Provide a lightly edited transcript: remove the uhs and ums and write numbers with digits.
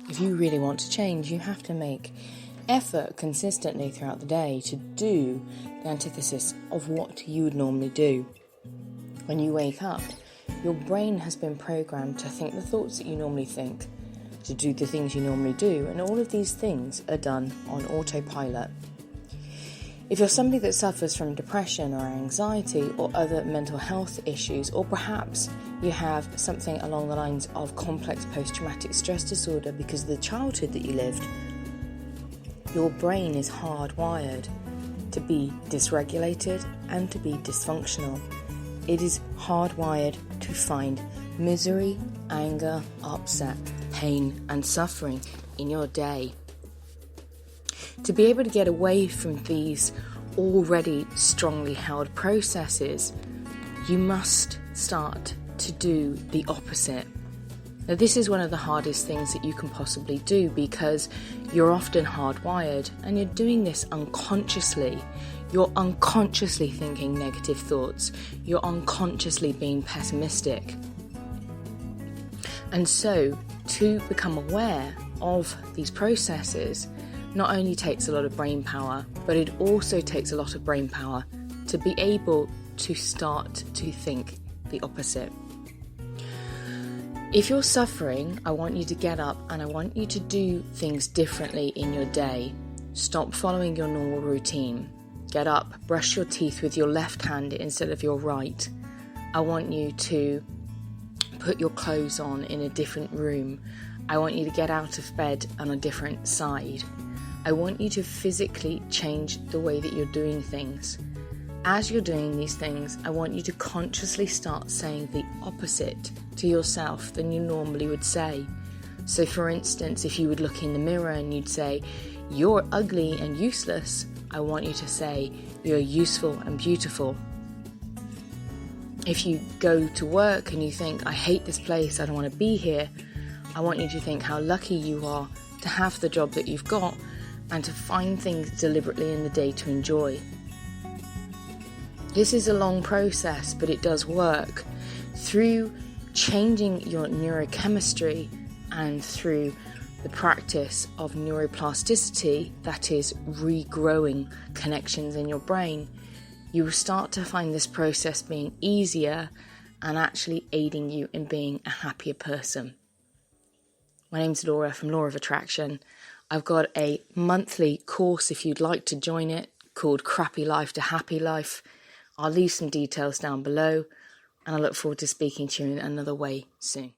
If you really want to change, you have to make effort consistently throughout the day to do the antithesis of what you would normally do. When you wake up, your brain has been programmed to think the thoughts that you normally think, to do the things you normally do, and all of these things are done on autopilot. If you're somebody that suffers from depression or anxiety or other mental health issues, or perhaps you have something along the lines of complex post-traumatic stress disorder because of the childhood that you lived, your brain is hardwired to be dysregulated and to be dysfunctional. It is hardwired to find misery, anger, upset, pain, and suffering in your day. To be able to get away from these already strongly held processes, you must start to do the opposite. Now, this is one of the hardest things that you can possibly do because you're often hardwired and you're doing this unconsciously. You're unconsciously thinking negative thoughts. You're unconsciously being pessimistic. And so, to become aware of these processes not only takes a lot of brain power, but it also takes a lot of brain power to be able to start to think the opposite. If you're suffering, I want you to get up and I want you to do things differently in your day. Stop following your normal routine. Get up, brush your teeth with your left hand instead of your right. I want you to put your clothes on in a different room. I want you to get out of bed on a different side. I want you to physically change the way that you're doing things. As you're doing these things, I want you to consciously start saying the opposite to yourself than you normally would say. So for instance, if you would look in the mirror and you'd say, "You're ugly and useless," I want you to say, "You're useful and beautiful." If you go to work and you think, "I hate this place, I don't want to be here," I want you to think how lucky you are to have the job that you've got and to find things deliberately in the day to enjoy. This is a long process, but it does work. Through changing your neurochemistry and through the practice of neuroplasticity, that is, regrowing connections in your brain, you will start to find this process being easier and actually aiding you in being a happier person. My name's Laura from Law of Attraction. I've got a monthly course if you'd like to join it called Crappy Life to Happy Life. I'll leave some details down below and I look forward to speaking to you in another way soon.